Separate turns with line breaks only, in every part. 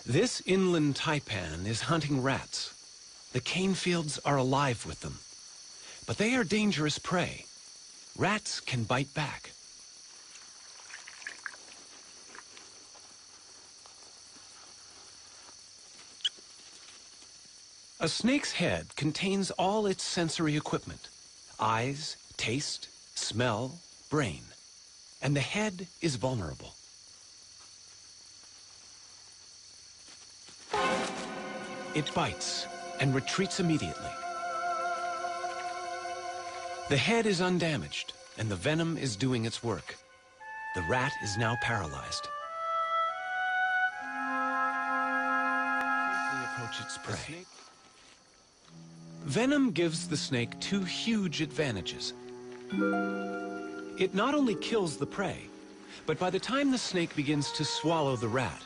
This inland taipan is hunting rats. The cane fields are alive with them. But they are dangerous prey. Rats can bite back. A snake's head contains all its sensory equipment: eyes, taste, smell, brain. And the head is vulnerable. It bites and retreats immediately. The head is undamaged, and the venom is doing its work. The rat is now paralyzed. Quickly approach its prey. Venom gives the snake two huge advantages. It not only kills the prey, but by the time the snake begins to swallow the rat,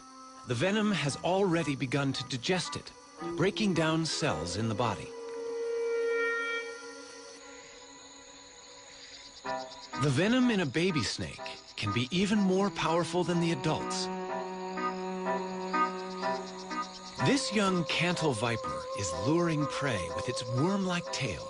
the venom has already begun to digest it, breaking down cells in the body. The venom in a baby snake can be even more powerful than the adults. This young cantle viper is luring prey with its worm-like tail.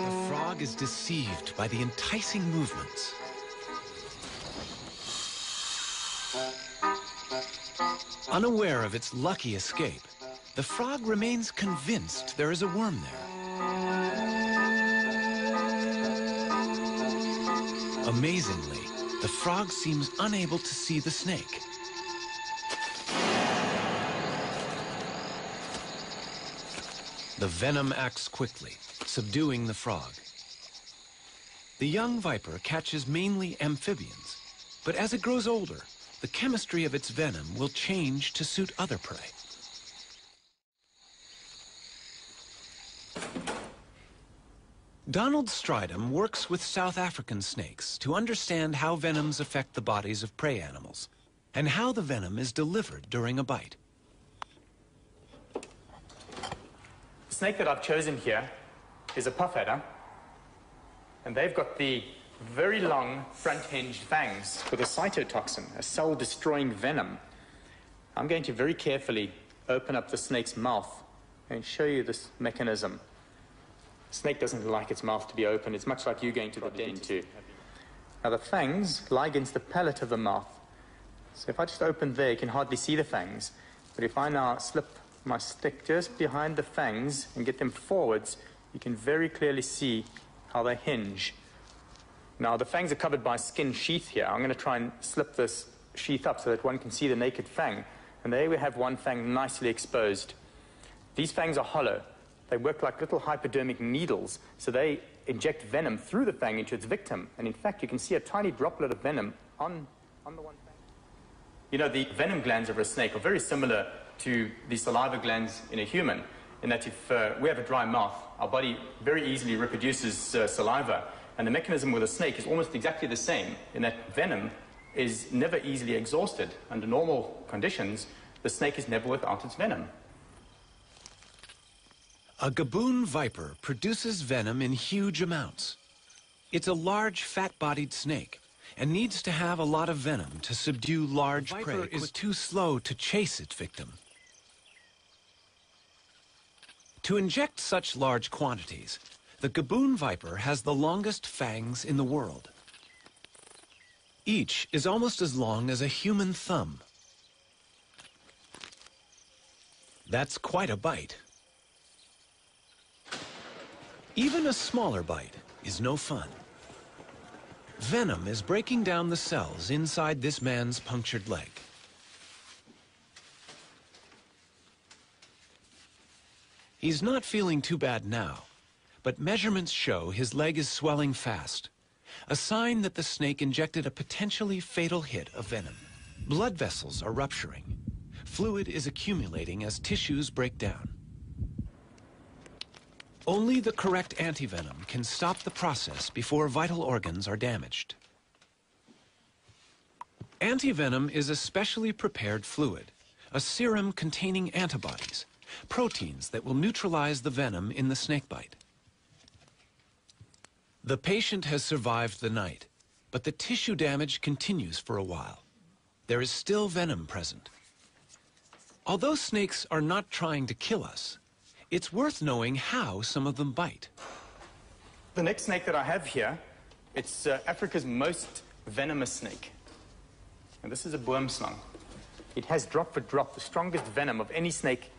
The frog is deceived by the enticing movements. Unaware of its lucky escape, the frog remains convinced there is a worm there. Amazingly, the frog seems unable to see the snake. The venom acts quickly, subduing the frog. The young viper catches mainly amphibians, but as it grows older, the chemistry of its venom will change to suit other prey. Donald Stridham works with South African snakes to understand how venoms affect the bodies of prey animals and how the venom is delivered during a bite.
The snake that I've chosen here is a puff adder, and they've got the very long front-hinged fangs with a cytotoxin, a cell-destroying venom. I'm going to very carefully open up the snake's mouth and show you this mechanism. The snake doesn't like its mouth to be open. It's much like you going to the dentist. Now the fangs lie against the palate of the mouth. So if I just open there, you can hardly see the fangs. But if I now slip my stick just behind the fangs and get them forwards, you can very clearly see how they hinge. Now the fangs are covered by a skin sheath here. I'm going to try and slip this sheath up so that one can see the naked fang. And there we have one fang nicely exposed. These fangs are hollow. They work like little hypodermic needles, so they inject venom through the fang into its victim. And in fact, you can see a tiny droplet of venom on the one fang. You know, the venom glands of a snake are very similar to the saliva glands in a human, in that if we have a dry mouth, our body very easily reproduces saliva. And the mechanism with a snake is almost exactly the same, in that venom is never easily exhausted. Under normal conditions, the snake is never without its venom.
A gaboon viper produces venom in huge amounts. It's a large, fat-bodied snake and needs to have a lot of venom to subdue large prey. The viper is too slow to chase its victim. To inject such large quantities, the gaboon viper has the longest fangs in the world. Each is almost as long as a human thumb. That's quite a bite. Even a smaller bite is no fun. Venom is breaking down the cells inside this man's punctured leg. He's not feeling too bad now, but measurements show his leg is swelling fast, a sign that the snake injected a potentially fatal hit of venom. Blood vessels are rupturing. Fluid is accumulating as tissues break down. Only the correct antivenom can stop the process before vital organs are damaged. Antivenom is a specially prepared fluid, a serum containing antibodies, proteins that will neutralize the venom in the snakebite. The patient has survived the night, but the tissue damage continues for a while. There is still venom present. Although snakes are not trying to kill us, it's worth knowing how some of them bite.
The next snake that I have here, it's Africa's most venomous snake. And this is a boomslang. It has drop for drop the strongest venom of any snake